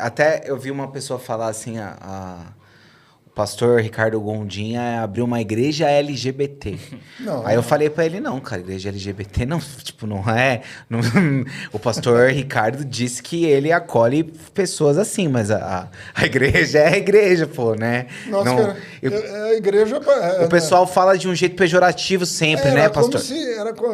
Até eu vi uma pessoa falar assim, o pastor Ricardo Gondim abriu uma igreja LGBT. Não, Aí eu falei pra ele, não, cara, igreja LGBT não, tipo, não é... o pastor Ricardo disse que ele acolhe pessoas assim, mas a igreja é a igreja, pô, né? nossa, Não, cara, a igreja... o pessoal fala de um jeito pejorativo sempre, né, pastor?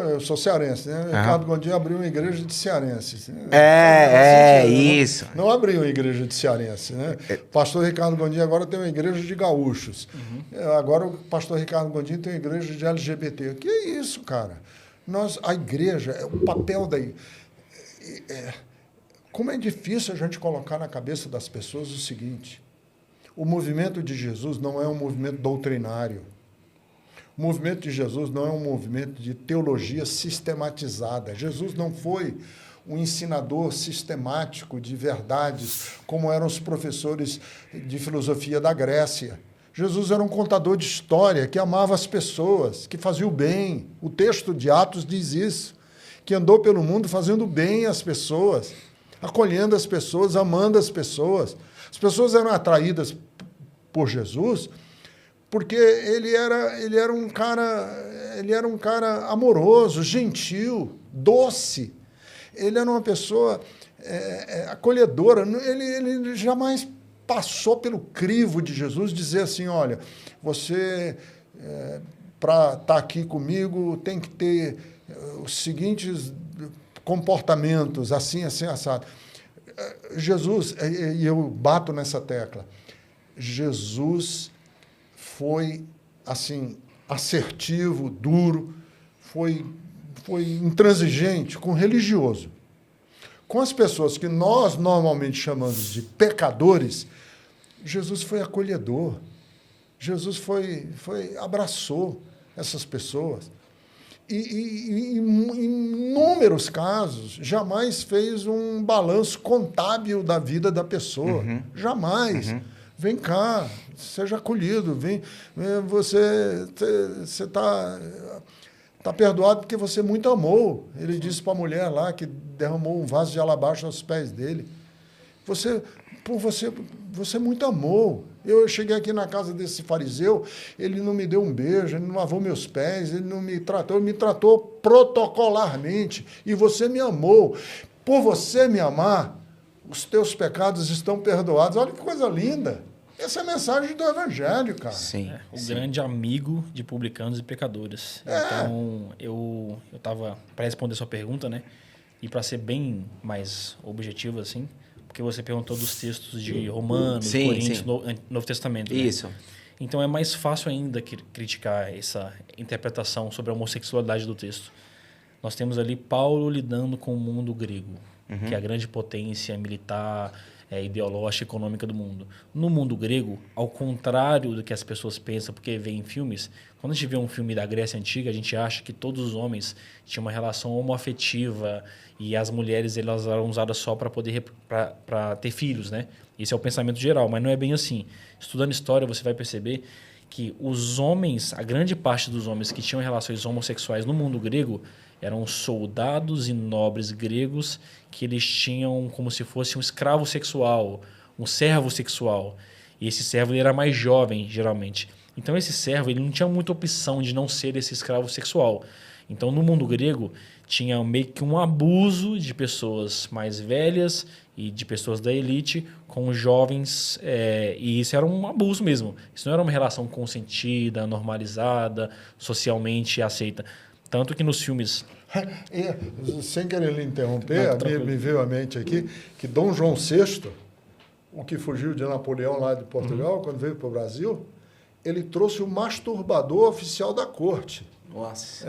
Eu sou cearense, né? Ricardo Gondim abriu uma igreja de cearenses. Né? Isso. Não abriu uma igreja de cearense, né? O pastor Ricardo Gondim agora tem uma igreja de gaúchos. Agora o pastor Ricardo Gondim tem uma igreja de LGBT. Que é isso, cara? A igreja, o papel da... como é difícil a gente colocar na cabeça das pessoas o seguinte: o movimento de Jesus não é um movimento doutrinário. O movimento de Jesus não é um movimento de teologia sistematizada. Jesus não foi um ensinador sistemático de verdades, como eram os professores de filosofia da Grécia. Jesus era um contador de história que amava as pessoas, que fazia o bem. O texto de Atos diz isso, que andou pelo mundo fazendo bem às pessoas, acolhendo as pessoas, amando as pessoas. As pessoas eram atraídas por Jesus porque ele era um cara amoroso, gentil, doce. Ele era uma pessoa acolhedora. Ele jamais passou pelo crivo de Jesus dizer assim, olha, você, para estar aqui comigo, tem que ter os seguintes comportamentos, assim, assim, assado. Jesus, e eu bato nessa tecla, Jesus foi, assim, assertivo, duro, foi intransigente com o religioso. Com as pessoas que nós normalmente chamamos de pecadores, Jesus foi acolhedor. Jesus abraçou essas pessoas. E em inúmeros casos, jamais fez um balanço contábil da vida da pessoa. Jamais. Vem cá, seja acolhido. Você está perdoado porque você muito amou. Ele disse para a mulher lá que derramou um vaso de alabastro aos pés dele. Você muito amou. Eu cheguei aqui na casa desse fariseu, ele não me deu um beijo, ele não lavou meus pés, ele não me tratou, ele me tratou protocolarmente. E você me amou. Por você me amar, os teus pecados estão perdoados. Olha que coisa linda. Essa é a mensagem do Evangelho, cara. Sim. Grande amigo de publicanos e pecadores. Então, eu estava para responder sua pergunta, né? E para ser bem mais objetivo, assim, porque você perguntou dos textos de Romanos, Coríntios, Novo Testamento. Né? Isso. Então, é mais fácil ainda criticar essa interpretação sobre a homossexualidade do texto. Nós temos ali Paulo lidando com o mundo grego, que é a grande potência militar, ideológica, econômica do mundo. No mundo grego, ao contrário do que as pessoas pensam, porque vê em filmes, quando a gente vê um filme da Grécia Antiga, a gente acha que todos os homens tinham uma relação homoafetiva e as mulheres elas eram usadas só para poder para ter filhos, né? Esse é o pensamento geral, mas não é bem assim. Estudando história, você vai perceber que os homens, a grande parte dos homens que tinham relações homossexuais no mundo grego eram soldados e nobres gregos que eles tinham como se fosse um escravo sexual, um servo sexual. E esse servo ele era mais jovem, geralmente. Então, esse servo ele não tinha muita opção de não ser esse escravo sexual. Então, no mundo grego, tinha meio que um abuso de pessoas mais velhas e de pessoas da elite com jovens, e isso era um abuso mesmo. Isso não era uma relação consentida, normalizada, socialmente aceita. Tanto que nos filmes... Sem querer lhe interromper, me veio à mente aqui que Dom João VI, o que fugiu de Napoleão lá de Portugal, quando veio para o Brasil, ele trouxe o masturbador oficial da corte. Nossa.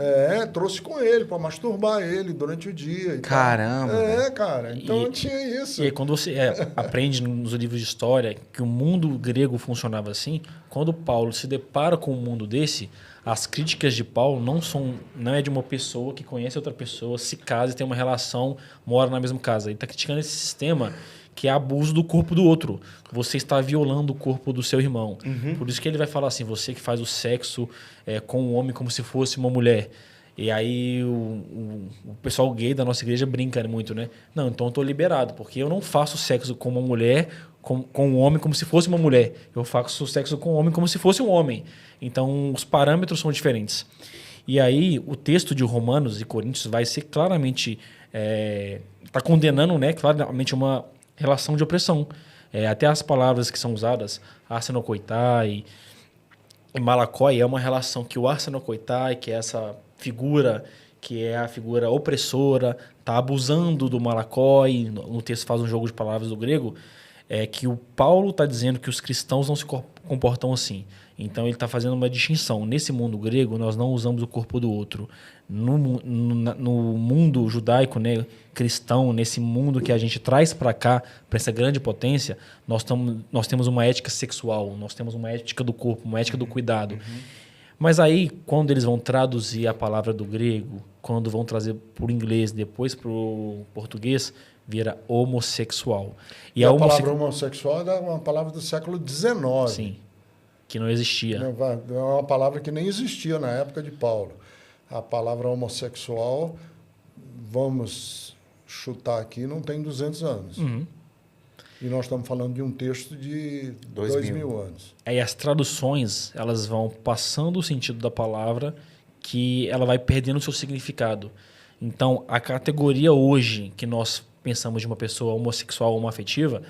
Trouxe com ele para masturbar ele durante o dia. Caramba. Cara. Então tinha isso. E aí, quando você aprende nos livros de história que o mundo grego funcionava assim, quando Paulo se depara com um mundo desse, as críticas de Paulo não é de uma pessoa que conhece outra pessoa, se casa e tem uma relação, mora na mesma casa. Ele está criticando esse sistema que é abuso do corpo do outro. Você está violando o corpo do seu irmão. Por isso que ele vai falar assim, você que faz o sexo com o homem como se fosse uma mulher. E aí o pessoal gay da nossa igreja brinca muito, né? Não, então eu tô liberado, porque eu não faço sexo com uma mulher, com um homem como se fosse uma mulher. Eu faço sexo com um homem como se fosse um homem. Então os parâmetros são diferentes. E aí o texto de Romanos e Coríntios vai ser claramente... Está condenando, né, claramente uma relação de opressão. Até as palavras que são usadas, arsenokoitai e malakoi, é uma relação que o arsenokoitai, que é essa figura, que é a figura opressora, está abusando do malakoi. No texto faz um jogo de palavras do grego, que o Paulo está dizendo que os cristãos não se comportam assim. Então ele está fazendo uma distinção. Nesse mundo grego, nós não usamos o corpo do outro. No mundo judaico, né, cristão, nesse mundo que a gente traz para cá, para essa grande potência, nós temos uma ética sexual, nós temos uma ética do corpo, uma ética do cuidado. Mas aí, quando eles vão traduzir a palavra do grego, quando vão trazer para o inglês, depois para o português, vira homossexual. E a palavra homossexual é uma palavra do século XIX. Sim, que não existia. É uma palavra que nem existia na época de Paulo. A palavra homossexual, vamos chutar aqui, não tem 200 anos. E nós estamos falando de um texto de 2000 anos. Aí as traduções, elas vão passando o sentido da palavra, que ela vai perdendo o seu significado. Então, a categoria hoje que nós pensamos de uma pessoa homossexual ou homoafetiva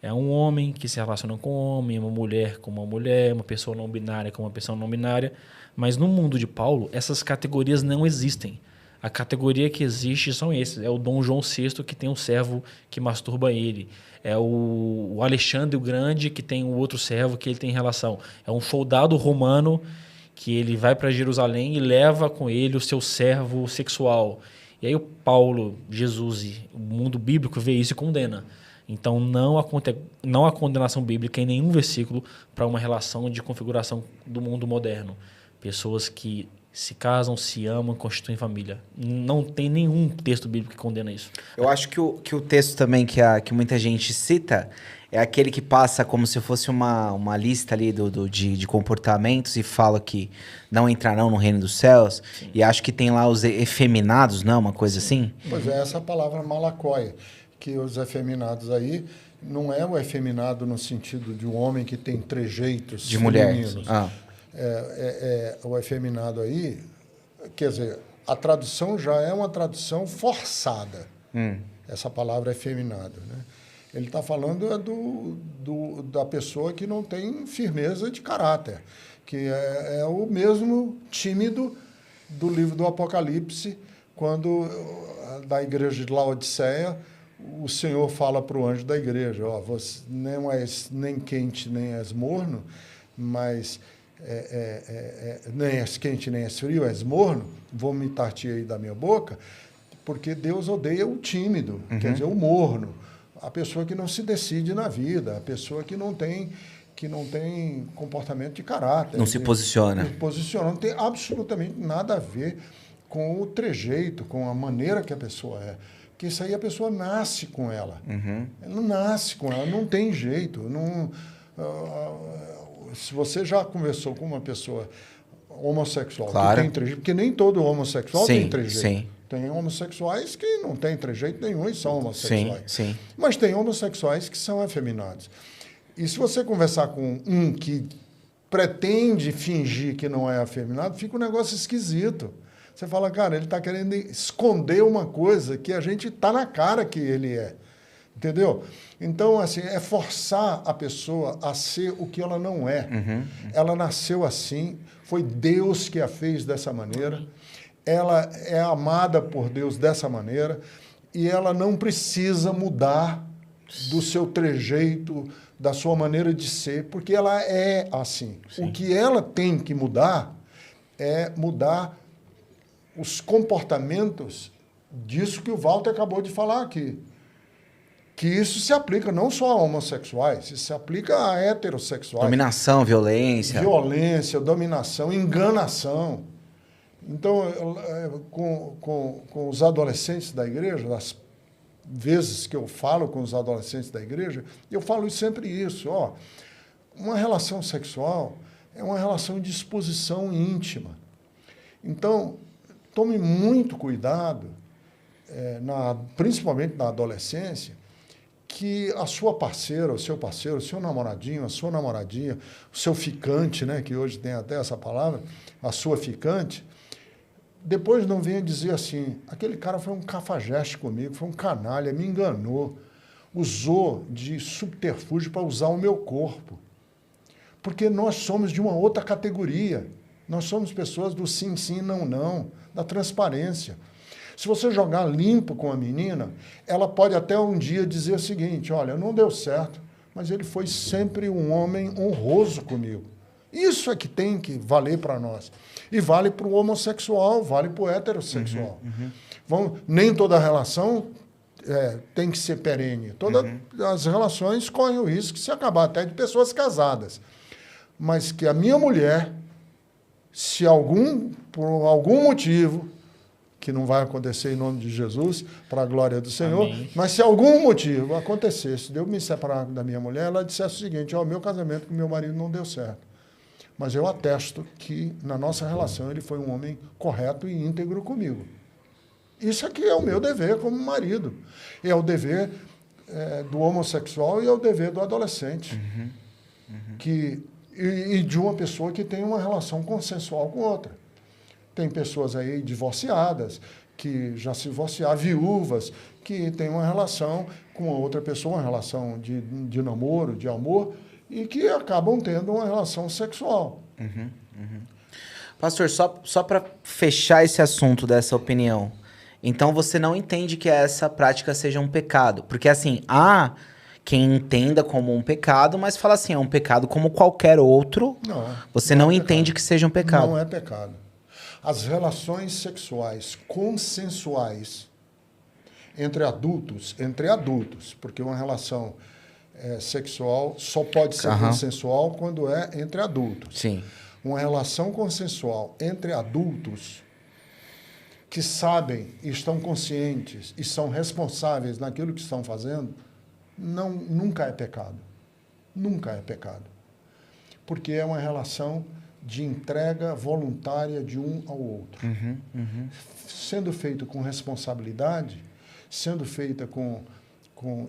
é um homem que se relaciona com um homem, uma mulher com uma mulher, uma pessoa não binária com uma pessoa não binária. Mas no mundo de Paulo, essas categorias não existem. A categoria que existe são esses. É o Dom João VI, que tem um servo que masturba ele. É o Alexandre o Grande, que tem um outro servo que ele tem relação. É um soldado romano que ele vai para Jerusalém e leva com ele o seu servo sexual. E aí o Paulo, Jesus e o mundo bíblico vê isso e condena. Então não há condenação bíblica em nenhum versículo para uma relação de configuração do mundo moderno. Pessoas que se casam, se amam, constituem família. Não tem nenhum texto bíblico que condena isso. Eu acho que o texto também que muita gente cita é aquele que passa como se fosse uma lista ali de comportamentos e fala que não entrarão no reino dos céus. Sim. E acho que tem lá os efeminados, não? Uma coisa assim? Pois é, essa palavra malakoi, que os efeminados aí... Não é o efeminado no sentido de um homem que tem trejeitos de mulheres. O efeminado aí, quer dizer, a tradução já é uma tradução forçada. Essa palavra efeminado, né? Ele está falando da pessoa que não tem firmeza de caráter, que é o mesmo tímido do livro do Apocalipse, quando da igreja de Laodiceia, o Senhor fala para o anjo da igreja, você não és nem quente nem és morno, mas nem és quente nem és frio, és morno, vomitar-te aí da minha boca, porque Deus odeia o tímido, quer dizer, o morno, a pessoa que não se decide na vida, a pessoa que não tem comportamento de caráter. Não se posiciona. Não tem absolutamente nada a ver com o trejeito, com a maneira que a pessoa é. Porque isso aí a pessoa nasce com ela. Ela nasce com ela, não tem jeito. Se você já conversou com uma pessoa homossexual claro. Que tem trejeito, porque nem todo homossexual tem trejeito. Sim. Tem homossexuais que não têm trejeito nenhum e são homossexuais. Sim. Mas tem homossexuais que são efeminados. E se você conversar com um que pretende fingir que não é afeminado, fica um negócio esquisito. Você fala, cara, ele está querendo esconder uma coisa que a gente está na cara que ele é. Entendeu? Então, assim, é forçar a pessoa a ser o que ela não é. Ela nasceu assim, foi Deus que a fez dessa maneira, ela é amada por Deus dessa maneira e ela não precisa mudar do seu trejeito, da sua maneira de ser, porque ela é assim. Sim. O que ela tem que mudar é mudar os comportamentos disso que o Walter acabou de falar aqui. Que isso se aplica não só a homossexuais, isso se aplica a heterossexuais. Dominação, violência. Violência, dominação, enganação. Então, com os adolescentes da igreja, das vezes que eu falo com os adolescentes da igreja, eu falo sempre isso. Uma relação sexual é uma relação de exposição íntima. Então, tome muito cuidado, principalmente na adolescência, que a sua parceira, o seu namoradinho, a sua namoradinha, o seu ficante, né, que hoje tem até essa palavra, a sua ficante, depois não venha dizer assim, aquele cara foi um cafajeste comigo, foi um canalha, me enganou, usou de subterfúgio para usar o meu corpo. Porque nós somos de uma outra categoria. Nós somos pessoas do sim, sim, não, não, da transparência. Se você jogar limpo com a menina, ela pode até um dia dizer o seguinte, olha, não deu certo, mas ele foi sempre um homem honroso comigo. Isso é que tem que valer para nós. E vale para o homossexual, vale para o heterossexual. Nem toda relação tem que ser perene. Todas as relações correm o risco de se acabar até de pessoas casadas. Mas que a minha mulher, se por algum motivo, que não vai acontecer em nome de Jesus, para a glória do Senhor, Amém. mas se algum motivo acontecesse de eu me separar da minha mulher, ela dissesse o seguinte, meu casamento com meu marido não deu certo. Mas eu atesto que, na nossa relação, ele foi um homem correto e íntegro comigo. Isso aqui é o meu dever como marido. É o dever do homossexual e é o dever do adolescente. E de uma pessoa que tem uma relação consensual com outra. Tem pessoas aí divorciadas, que já se divorciaram, viúvas, que têm uma relação com outra pessoa, uma relação de namoro, de amor, e que acabam tendo uma relação sexual. Pastor, só para fechar esse assunto dessa opinião, então você não entende que essa prática seja um pecado? Porque assim, há quem entenda como um pecado, mas fala assim, é um pecado como qualquer outro. Não, você não entende que seja um pecado. Não é pecado. As relações sexuais consensuais entre adultos, porque uma relação sexual só pode ser consensual quando é entre adultos. Sim. Uma relação consensual entre adultos que sabem, estão conscientes e são responsáveis naquilo que estão fazendo, nunca é pecado. Nunca é pecado. Porque é uma relação de entrega voluntária de um ao outro. Sendo feito com responsabilidade, sendo feita com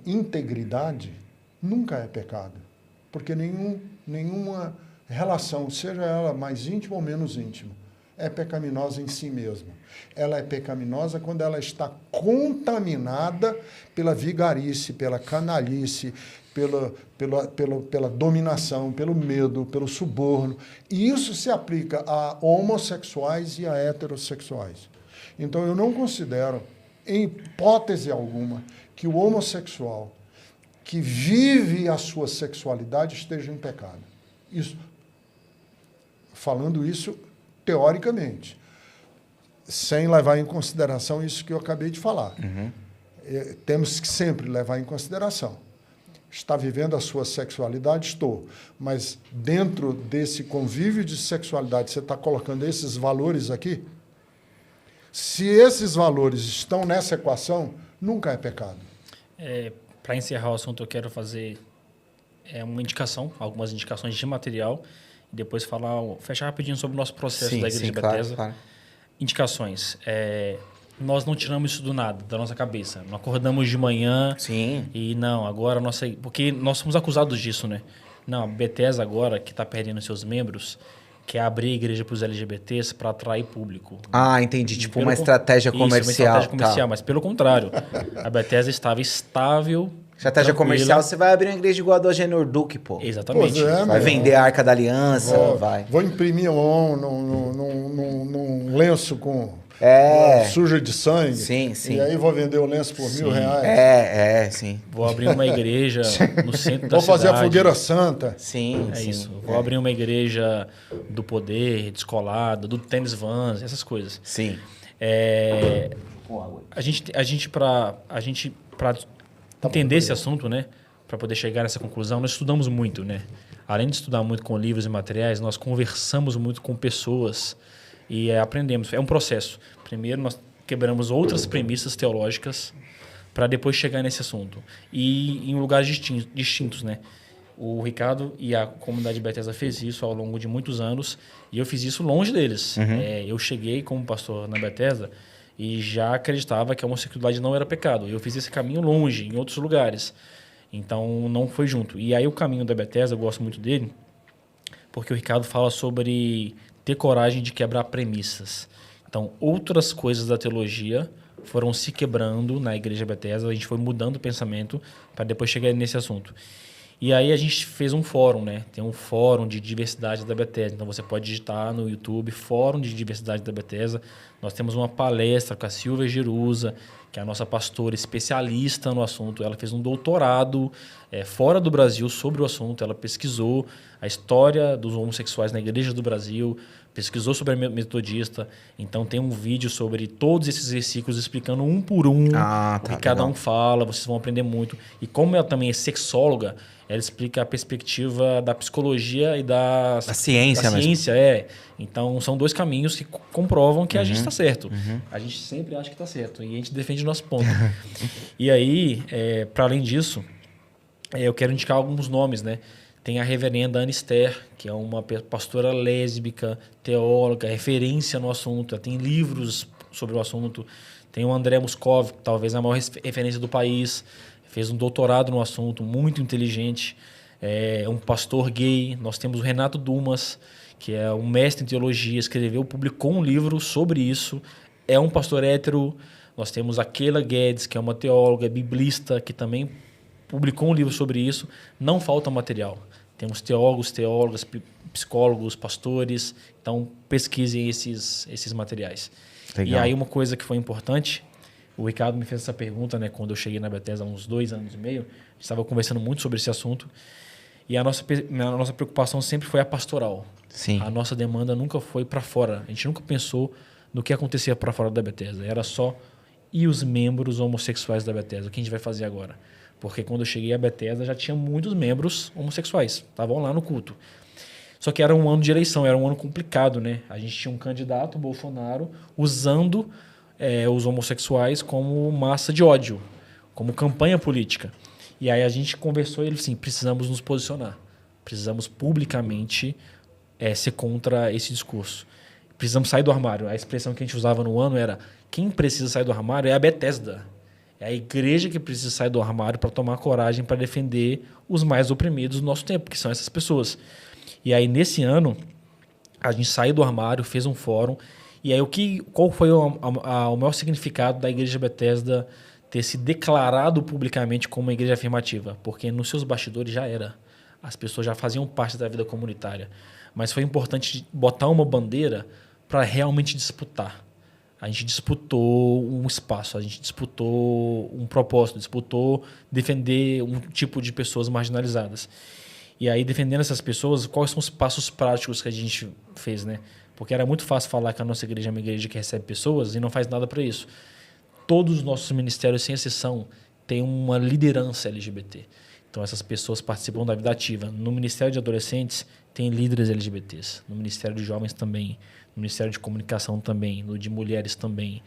integridade, nunca é pecado. Porque nenhuma relação, seja ela mais íntima ou menos íntima, é pecaminosa em si mesma. Ela é pecaminosa quando ela está contaminada pela vigarice, pela canalice, pela dominação, pelo medo, pelo suborno. E isso se aplica a homossexuais e a heterossexuais. Então, eu não considero, em hipótese alguma, que o homossexual que vive a sua sexualidade esteja em pecado. Falando isso teoricamente, sem levar em consideração isso que eu acabei de falar. Temos que sempre levar em consideração. Está vivendo a sua sexualidade? Estou. Mas dentro desse convívio de sexualidade, você está colocando esses valores aqui? Se esses valores estão nessa equação, nunca é pecado. Para encerrar o assunto, eu quero fazer uma indicação, algumas indicações de material, e depois fechar rapidinho sobre o nosso processo da Igreja Bethesda. Claro. Indicações. Nós não tiramos isso do nada, da nossa cabeça. Não acordamos de manhã e agora porque nós somos acusados disso, né? Não, a Bethesda agora, que está perdendo seus membros, quer abrir a igreja para os LGBTs para atrair público. Entendi. Tipo uma estratégia comercial. Isso, uma estratégia comercial, mas pelo contrário. A Bethesda estava estável. Estratégia comercial, você vai abrir uma igreja igual a do Agenor Duque, pô. Exatamente. Vai vender a Arca da Aliança, Vou imprimir num lenço com suja de sangue. Sim. E aí vou vender o lenço por R$1.000. Sim. Vou abrir uma igreja no centro da cidade. Vou fazer a fogueira santa. Sim. Isso. Vou abrir uma igreja do poder, descolada, do Tênis Vans, essas coisas. Sim. A gente para entender esse assunto, né, para poder chegar nessa conclusão, nós estudamos muito, né? Além de estudar muito com livros e materiais, nós conversamos muito com pessoas e aprendemos. É um processo. Primeiro, nós quebramos outras premissas teológicas para depois chegar nesse assunto. E em lugares distintos, né? O Ricardo e a comunidade Bethesda fez isso ao longo de muitos anos e eu fiz isso longe deles. Eu cheguei como pastor na Bethesda e já acreditava que a homossexualidade não era pecado. Eu fiz esse caminho longe, em outros lugares. Então, não foi junto. E aí o caminho da Bethesda, eu gosto muito dele, porque o Ricardo fala sobre ter coragem de quebrar premissas. Então, outras coisas da teologia foram se quebrando na Igreja Bethesda, a gente foi mudando o pensamento para depois chegar nesse assunto. E aí a gente fez um fórum, né? Tem um fórum de diversidade da Bethesda. Então você pode digitar no YouTube Fórum de Diversidade da Bethesda. Nós temos uma palestra com a Silvia Jerusa, que é a nossa pastora especialista no assunto. Ela fez um doutorado fora do Brasil sobre o assunto. Ela pesquisou a história dos homossexuais na Igreja do Brasil, pesquisou sobre a metodista. Então tem um vídeo sobre todos esses versículos explicando um por um o que cada um fala. Vocês vão aprender muito. E como ela também é sexóloga, ela explica a perspectiva da psicologia e da ciência mesmo. ciência. Então, são dois caminhos que comprovam que a gente está certo. A gente sempre acha que está certo e a gente defende o nosso ponto. E aí, para além disso, eu quero indicar alguns nomes, né? Tem a reverenda Ana Esther, que é uma pastora lésbica, teóloga, referência no assunto. Ela tem livros sobre o assunto. Tem o André Muscov, talvez a maior referência do país. Fez um doutorado no assunto, muito inteligente. É um pastor gay. Nós temos o Renato Dumas, que é um mestre em teologia, escreveu, publicou um livro sobre isso. É um pastor hétero. Nós temos a Keila Guedes, que é uma teóloga biblista, que também publicou um livro sobre isso. Não falta material. Temos teólogos, teólogas, psicólogos, pastores. Então, pesquisem esses materiais. Legal. E aí, uma coisa que foi importante... O Ricardo me fez essa pergunta, né, quando eu cheguei na Bethesda há uns 2 anos e meio. A gente estava conversando muito sobre esse assunto. E a nossa preocupação sempre foi a pastoral. Sim. A nossa demanda nunca foi para fora. A gente nunca pensou no que acontecia para fora da Bethesda. Era só, e os membros homossexuais da Bethesda? O que a gente vai fazer agora? Porque quando eu cheguei à Bethesda já tinha muitos membros homossexuais. Estavam lá no culto. Só que era um ano de eleição, era um ano complicado, né? A gente tinha um candidato, o Bolsonaro, usando... os homossexuais como massa de ódio, como campanha política. E aí a gente conversou e ele assim, precisamos nos posicionar. Precisamos publicamente ser contra esse discurso. Precisamos sair do armário. A expressão que a gente usava no ano era: quem precisa sair do armário é a Bethesda. É a igreja que precisa sair do armário para tomar coragem para defender os mais oprimidos do nosso tempo, que são essas pessoas. E aí, nesse ano, a gente saiu do armário, fez um fórum. E aí, qual foi o maior significado da Igreja Bethesda ter se declarado publicamente como uma igreja afirmativa? Porque nos seus bastidores já era. As pessoas já faziam parte da vida comunitária. Mas foi importante botar uma bandeira para realmente disputar. A gente disputou um espaço, a gente disputou um propósito, disputou defender um tipo de pessoas marginalizadas. E aí, defendendo essas pessoas, quais são os passos práticos que a gente fez, né? Porque era muito fácil falar que a nossa igreja é uma igreja que recebe pessoas e não faz nada para isso. Todos os nossos ministérios, sem exceção, têm uma liderança LGBT. Então, essas pessoas participam da vida ativa. No Ministério de Adolescentes, tem líderes LGBTs. No Ministério de Jovens também. No Ministério de Comunicação também. No de Mulheres também.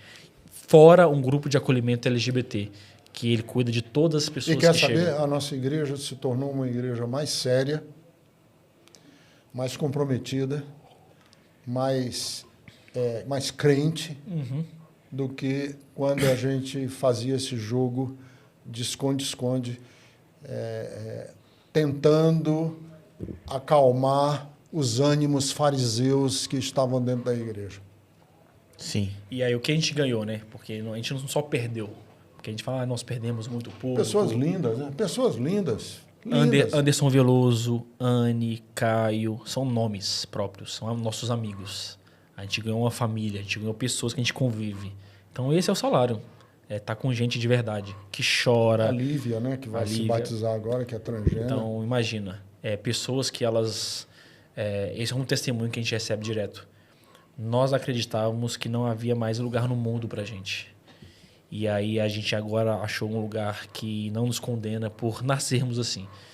Fora um grupo de acolhimento LGBT, que ele cuida de todas as pessoas que chegam. E quer saber, a nossa igreja se tornou uma igreja mais séria, mais comprometida, mais crente do que quando a gente fazia esse jogo de esconde-esconde, tentando acalmar os ânimos fariseus que estavam dentro da igreja. Sim. E aí o que a gente ganhou, né? Porque a gente não só perdeu. Porque a gente fala, nós perdemos muito pouco. Pessoas lindas, né? Pessoas lindas. Anderson Veloso, Anne, Caio, são nomes próprios, são nossos amigos. A gente ganhou uma família, a gente ganhou pessoas que a gente convive. Então esse é o salário. Tá com gente de verdade, que chora. A Lívia, né? Que vai se batizar agora, que é transgênero. Então, imagina. Pessoas que elas... esse é um testemunho que a gente recebe direto. Nós acreditávamos que não havia mais lugar no mundo pra gente. E aí a gente agora achou um lugar que não nos condena por nascermos assim.